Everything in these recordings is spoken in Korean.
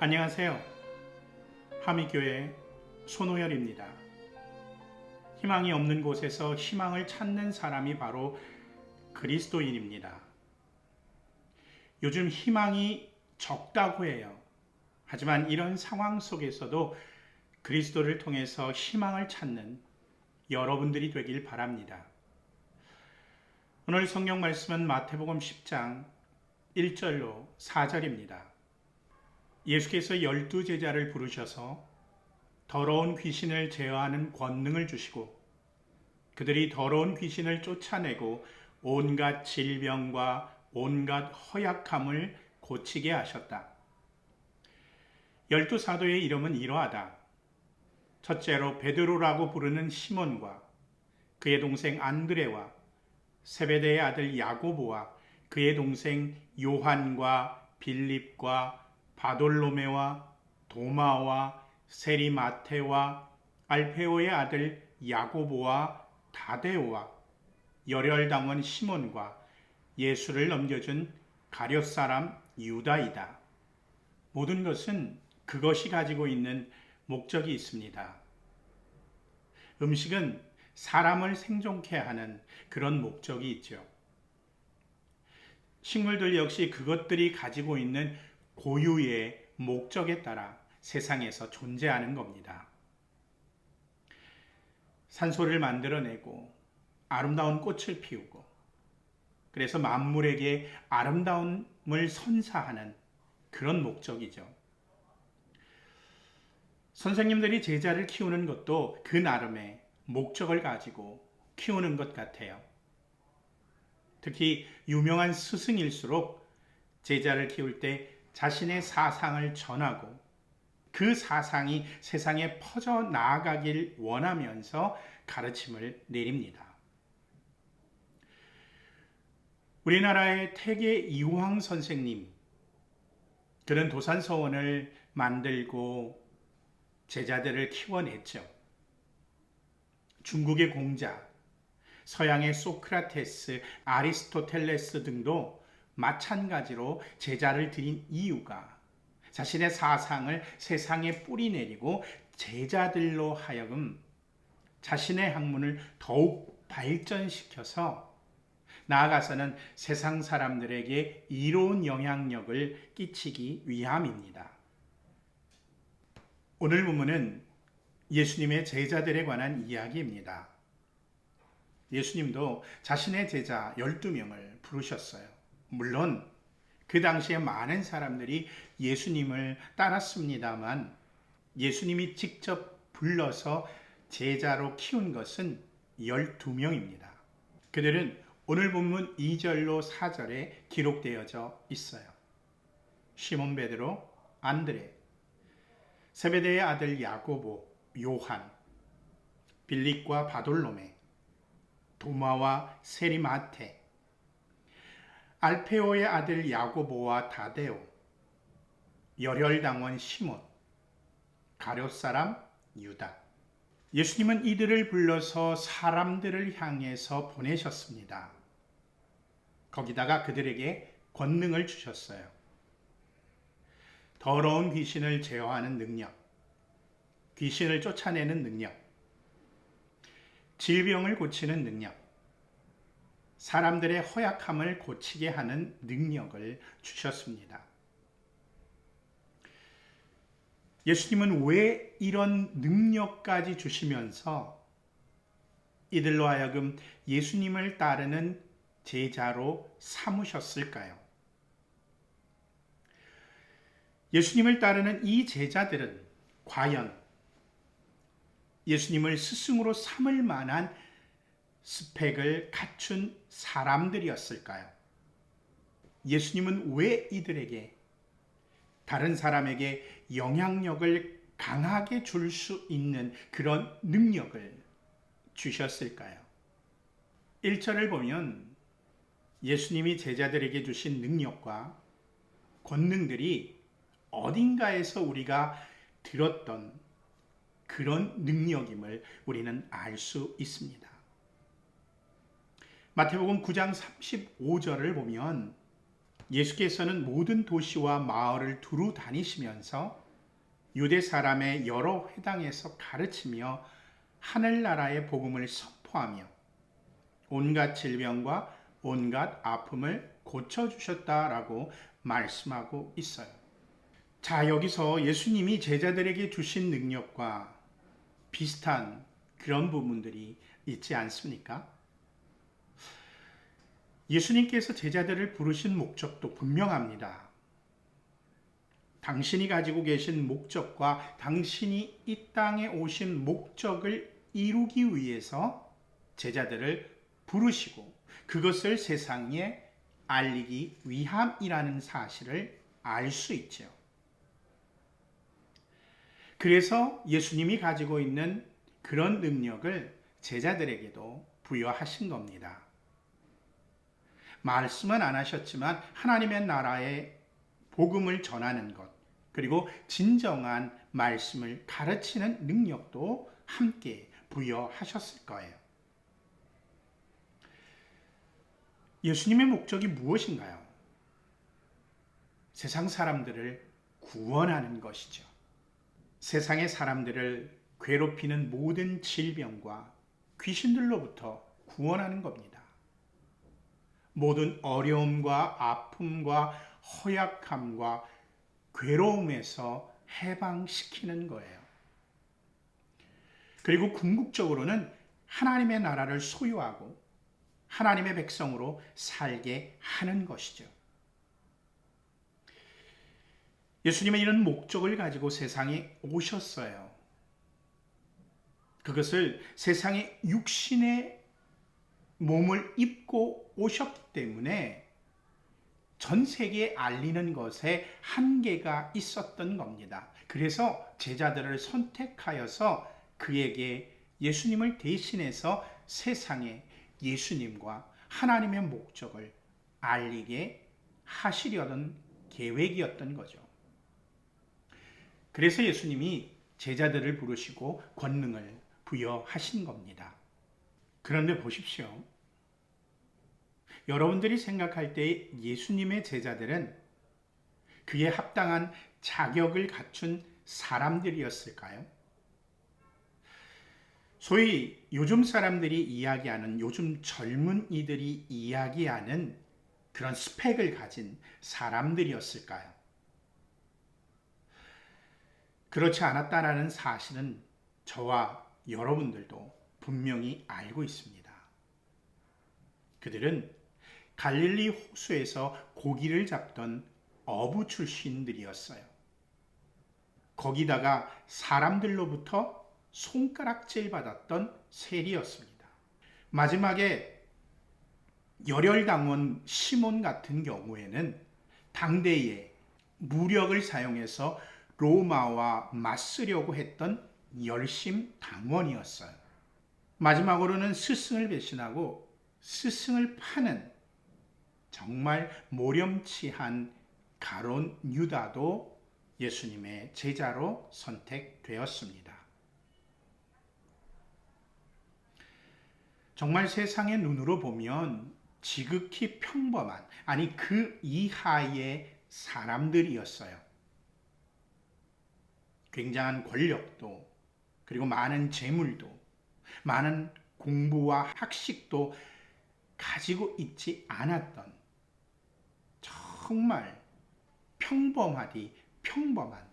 안녕하세요. 하미교회 손호열입니다. 희망이 없는 곳에서 희망을 찾는 사람이 바로 그리스도인입니다. 요즘 희망이 적다고 해요. 하지만 이런 상황 속에서도 그리스도를 통해서 희망을 찾는 여러분들이 되길 바랍니다. 오늘 성경 말씀은 마태복음 10장 1절로 4절입니다. 예수께서 12제자를 부르셔서 더러운 귀신을 제어하는 권능을 주시고 그들이 더러운 귀신을 쫓아내고 온갖 질병과 온갖 허약함을 고치게 하셨다. 12사도의 이름은 이러하다. 첫째로 베드로라고 부르는 시몬과 그의 동생 안드레와 세베대의 아들 야고보와 그의 동생 요한과 빌립과 바돌로메와 도마와 세리마테와 알페오의 아들 야고보와 다데오와 열혈당원 시몬과 예수를 넘겨준 가룟 사람 유다이다. 모든 것은 그것이 가지고 있는 목적이 있습니다. 음식은 사람을 생존케 하는 그런 목적이 있죠. 식물들 역시 그것들이 가지고 있는 고유의 목적에 따라 세상에서 존재하는 겁니다. 산소를 만들어내고 아름다운 꽃을 피우고 그래서 만물에게 아름다움을 선사하는 그런 목적이죠. 선생님들이 제자를 키우는 것도 그 나름의 목적을 가지고 키우는 것 같아요. 특히 유명한 스승일수록 제자를 키울 때 자신의 사상을 전하고 그 사상이 세상에 퍼져 나아가길 원하면서 가르침을 내립니다. 우리나라의 태계 이황 선생님, 그런 도산서원을 만들고 제자들을 키워냈죠. 중국의 공자, 서양의 소크라테스, 아리스토텔레스 등도 마찬가지로 제자를 들인 이유가 자신의 사상을 세상에 뿌리내리고 제자들로 하여금 자신의 학문을 더욱 발전시켜서 나아가서는 세상 사람들에게 이로운 영향력을 끼치기 위함입니다. 오늘 본문은 예수님의 제자들에 관한 이야기입니다. 예수님도 자신의 제자 12명을 부르셨어요. 물론 그 당시에 많은 사람들이 예수님을 따랐습니다만 예수님이 직접 불러서 제자로 키운 것은 12명입니다. 그들은 오늘 본문 2절로 4절에 기록되어져 있어요. 시몬 베드로, 안드레, 세베대의 아들 야고보, 요한, 빌립과 바돌로메, 도마와 세리마테, 알페오의 아들 야고보와 다데오, 열혈당원 시몬, 가룟 사람 유다. 예수님은 이들을 불러서 사람들을 향해서 보내셨습니다. 거기다가 그들에게 권능을 주셨어요. 더러운 귀신을 제어하는 능력, 귀신을 쫓아내는 능력, 질병을 고치는 능력, 사람들의 허약함을 고치게 하는 능력을 주셨습니다. 예수님은 왜 이런 능력까지 주시면서 이들로 하여금 예수님을 따르는 제자로 삼으셨을까요? 예수님을 따르는 이 제자들은 과연 예수님을 스승으로 삼을 만한 스펙을 갖춘 사람들이었을까요? 예수님은 왜 이들에게 다른 사람에게 영향력을 강하게 줄 수 있는 그런 능력을 주셨을까요? 1절을 보면 예수님이 제자들에게 주신 능력과 권능들이 어딘가에서 우리가 들었던 그런 능력임을 우리는 알 수 있습니다. 마태복음 9장 35절을 보면 예수께서는 모든 도시와 마을을 두루 다니시면서 유대 사람의 여러 회당에서 가르치며 하늘나라의 복음을 선포하며 온갖 질병과 온갖 아픔을 고쳐주셨다라고 말씀하고 있어요. 자, 여기서 예수님이 제자들에게 주신 능력과 비슷한 그런 부분들이 있지 않습니까? 예수님께서 제자들을 부르신 목적도 분명합니다. 당신이 가지고 계신 목적과 당신이 이 땅에 오신 목적을 이루기 위해서 제자들을 부르시고 그것을 세상에 알리기 위함이라는 사실을 알 수 있죠. 그래서 예수님이 가지고 있는 그런 능력을 제자들에게도 부여하신 겁니다. 말씀은 안 하셨지만 하나님의 나라의 복음을 전하는 것, 그리고 진정한 말씀을 가르치는 능력도 함께 부여하셨을 거예요. 예수님의 목적이 무엇인가요? 세상 사람들을 구원하는 것이죠. 세상의 사람들을 괴롭히는 모든 질병과 귀신들로부터 구원하는 겁니다. 모든 어려움과 아픔과 허약함과 괴로움에서 해방시키는 거예요. 그리고 궁극적으로는 하나님의 나라를 소유하고 하나님의 백성으로 살게 하는 것이죠. 예수님은 이런 목적을 가지고 세상에 오셨어요. 그것을 세상의 육신의 몸을 입고 오셨기 때문에 전 세계에 알리는 것에 한계가 있었던 겁니다. 그래서 제자들을 선택하여서 그에게 예수님을 대신해서 세상에 예수님과 하나님의 목적을 알리게 하시려던 계획이었던 거죠. 그래서 예수님이 제자들을 부르시고 권능을 부여하신 겁니다. 그런데 보십시오. 여러분들이 생각할 때 예수님의 제자들은 그에 합당한 자격을 갖춘 사람들이었을까요? 소위 요즘 사람들이 이야기하는, 요즘 젊은이들이 이야기하는 그런 스펙을 가진 사람들이었을까요? 그렇지 않았다라는 사실은 저와 여러분들도 분명히 알고 있습니다. 그들은 갈릴리 호수에서 고기를 잡던 어부 출신들이었어요. 거기다가 사람들로부터 손가락질 받았던 셀이었습니다. 마지막에 열혈당원 시몬 같은 경우에는 당대에 무력을 사용해서 로마와 맞서려고 했던 열심 당원이었어요. 마지막으로는 스승을 배신하고 스승을 파는 정말 모렴치한 가론 유다도 예수님의 제자로 선택되었습니다. 정말 세상의 눈으로 보면 지극히 평범한, 아니 그 이하의 사람들이었어요. 굉장한 권력도, 그리고 많은 재물도, 많은 공부와 학식도 가지고 있지 않았던 정말 평범하디 평범한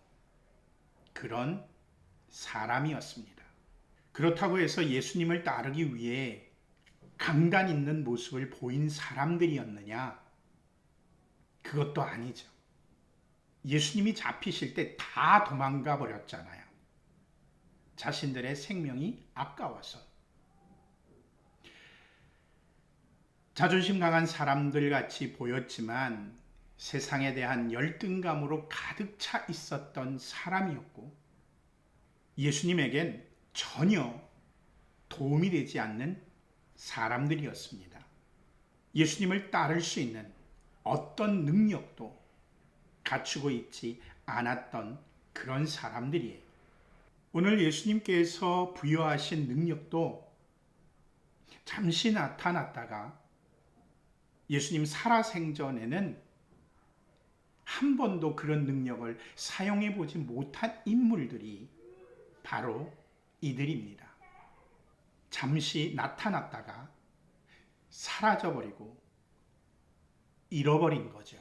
그런 사람이었습니다. 그렇다고 해서 예수님을 따르기 위해 강단 있는 모습을 보인 사람들이었느냐? 그것도 아니죠. 예수님이 잡히실 때 다 도망가 버렸잖아요. 자신들의 생명이 아까워서. 자존심 강한 사람들 같이 보였지만 세상에 대한 열등감으로 가득 차 있었던 사람이었고 예수님에겐 전혀 도움이 되지 않는 사람들이었습니다. 예수님을 따를 수 있는 어떤 능력도 갖추고 있지 않았던 그런 사람들이에요. 오늘 예수님께서 부여하신 능력도 잠시 나타났다가 예수님 살아생전에는 한 번도 그런 능력을 사용해 보지 못한 인물들이 바로 이들입니다. 잠시 나타났다가 사라져버리고 잃어버린 거죠.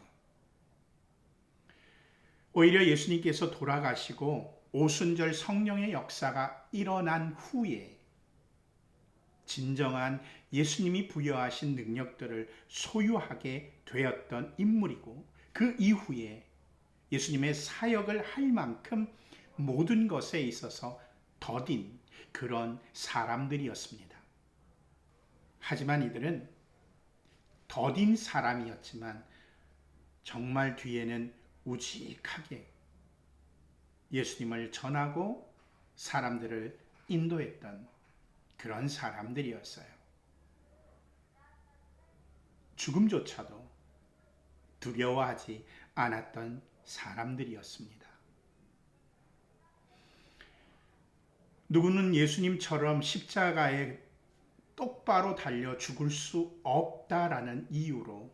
오히려 예수님께서 돌아가시고 오순절 성령의 역사가 일어난 후에 진정한 예수님이 부여하신 능력들을 소유하게 되었던 인물이고, 그 이후에 예수님의 사역을 할 만큼 모든 것에 있어서 더딘 그런 사람들이었습니다. 하지만 이들은 더딘 사람이었지만 정말 뒤에는 우직하게 예수님을 전하고 사람들을 인도했던 그런 사람들이었어요. 죽음조차도 두려워하지 않았던 사람들이었습니다. 누구는 예수님처럼 십자가에 똑바로 달려 죽을 수 없다라는 이유로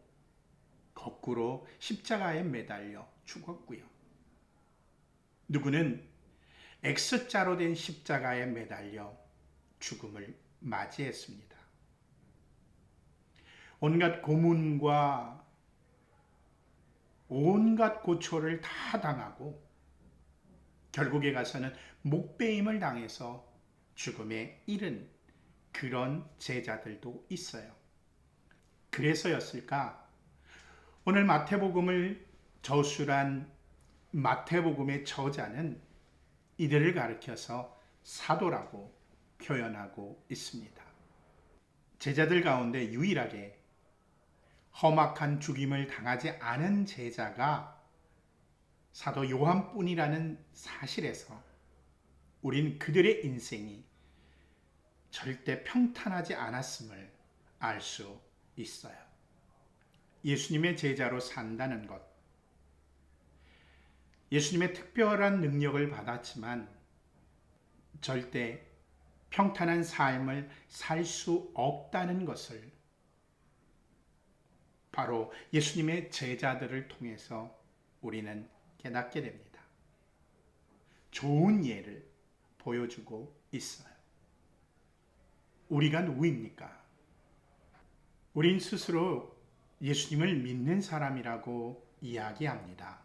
거꾸로 십자가에 매달려 죽었고요. 누구는 X자로 된 십자가에 매달려 죽음을 맞이했습니다. 온갖 고문과 온갖 고초를 다 당하고 결국에 가서는 목베임을 당해서 죽음에 이른 그런 제자들도 있어요. 그래서였을까? 오늘 마태복음을 저술한 마태복음의 저자는 이들을 가리켜서 사도라고 표현하고 있습니다. 제자들 가운데 유일하게 험악한 죽임을 당하지 않은 제자가 사도 요한뿐이라는 사실에서 우린 그들의 인생이 절대 평탄하지 않았음을 알 수 있어요. 예수님의 제자로 산다는 것, 예수님의 특별한 능력을 받았지만 절대 평탄한 삶을 살 수 없다는 것을 바로 예수님의 제자들을 통해서 우리는 깨닫게 됩니다. 좋은 예를 보여주고 있어요. 우리가 누구입니까? 우린 스스로 예수님을 믿는 사람이라고 이야기합니다.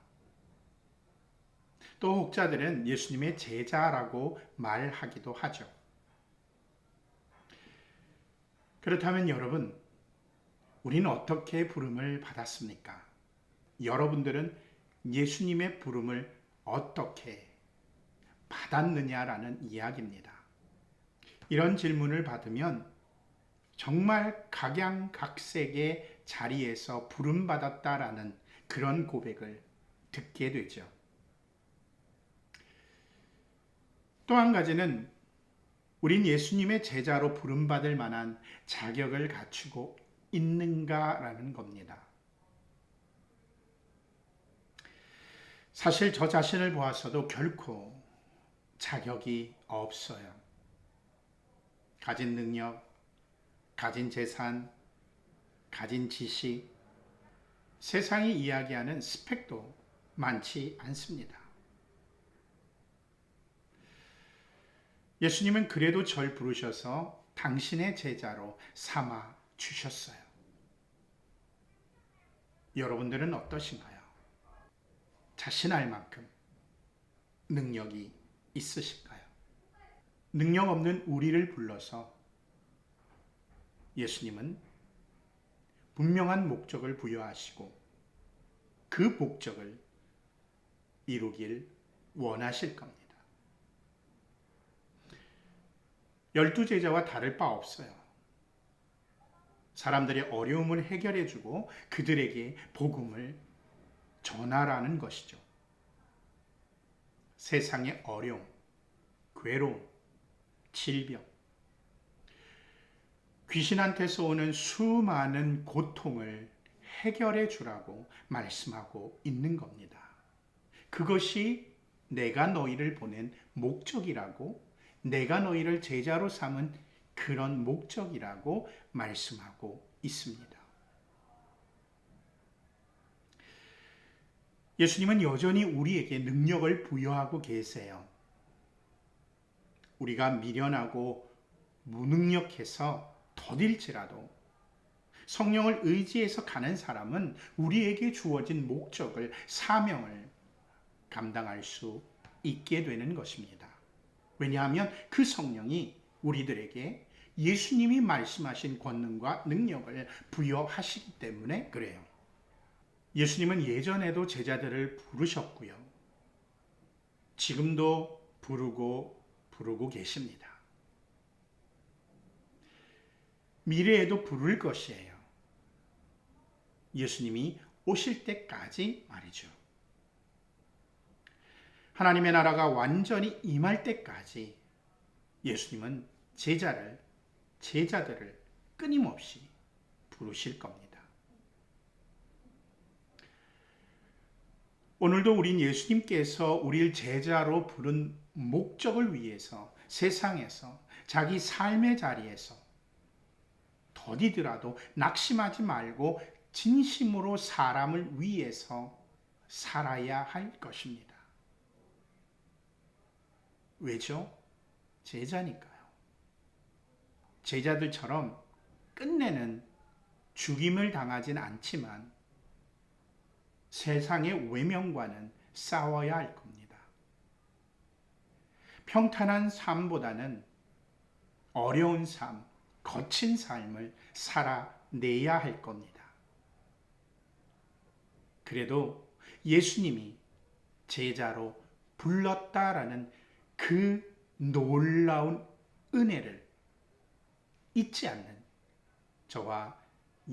또 혹자들은 예수님의 제자라고 말하기도 하죠. 그렇다면 여러분, 우리는 어떻게 부름을 받았습니까? 여러분들은 예수님의 부름을 어떻게 받았느냐라는 이야기입니다. 이런 질문을 받으면 정말 각양각색의 자리에서 부름받았다라는 그런 고백을 듣게 되죠. 또 한 가지는 우린 예수님의 제자로 부름받을 만한 자격을 갖추고 있는가라는 겁니다. 사실 저 자신을 보아서도 결코 자격이 없어요. 가진 능력, 가진 재산, 가진 지식, 세상이 이야기하는 스펙도 많지 않습니다. 예수님은 그래도 절 부르셔서 당신의 제자로 삼아 주셨어요. 여러분들은 어떠신가요? 자신할 만큼 능력이 있으실까요? 능력 없는 우리를 불러서 예수님은 분명한 목적을 부여하시고 그 목적을 이루길 원하실 겁니다. 12제자와 다를 바 없어요. 사람들의 어려움을 해결해주고 그들에게 복음을 전하라는 것이죠. 세상의 어려움, 괴로움, 질병, 귀신한테서 오는 수많은 고통을 해결해 주라고 말씀하고 있는 겁니다. 그것이 내가 너희를 보낸 목적이라고, 내가 너희를 제자로 삼은 그런 목적이라고 말씀하고 있습니다. 예수님은 여전히 우리에게 능력을 부여하고 계세요. 우리가 미련하고 무능력해서 더딜지라도 성령을 의지해서 가는 사람은 우리에게 주어진 목적을, 사명을 감당할 수 있게 되는 것입니다. 왜냐하면 그 성령이 우리들에게 예수님이 말씀하신 권능과 능력을 부여하시기 때문에 그래요. 예수님은 예전에도 제자들을 부르셨고요. 지금도 부르고 계십니다. 미래에도 부를 것이에요. 예수님이 오실 때까지 말이죠. 하나님의 나라가 완전히 임할 때까지 예수님은 제자들을 끊임없이 부르실 겁니다. 오늘도 우린 예수님께서 우리를 제자로 부른 목적을 위해서 세상에서 자기 삶의 자리에서 더디더라도 낙심하지 말고 진심으로 사람을 위해서 살아야 할 것입니다. 왜죠? 제자니까요. 제자들처럼 끝내는 죽임을 당하진 않지만 세상의 외면과는 싸워야 할 겁니다. 평탄한 삶보다는 어려운 삶, 거친 삶을 살아내야 할 겁니다. 그래도 예수님이 제자로 불렀다라는 그 놀라운 은혜를 잊지 않는 저와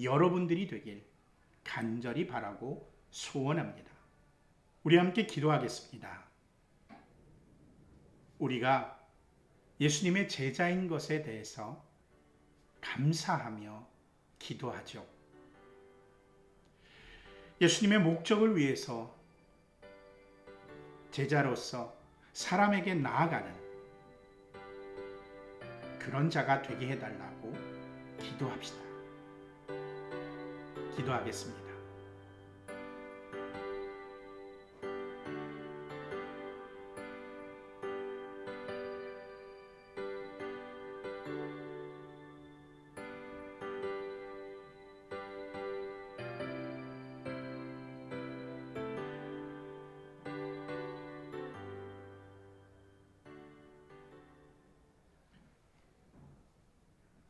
여러분들이 되길 간절히 바라고 소원합니다. 우리 함께 기도하겠습니다. 우리가 예수님의 제자인 것에 대해서 감사하며 기도하죠. 예수님의 목적을 위해서 제자로서 사람에게 나아가는 그런 자가 되게 해달라고 기도합시다. 기도하겠습니다.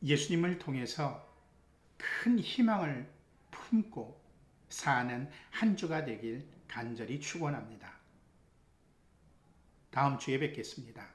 예수님을 통해서 큰 희망을 품고 사는 한 주가 되길 간절히 축원합니다. 다음 주에 뵙겠습니다.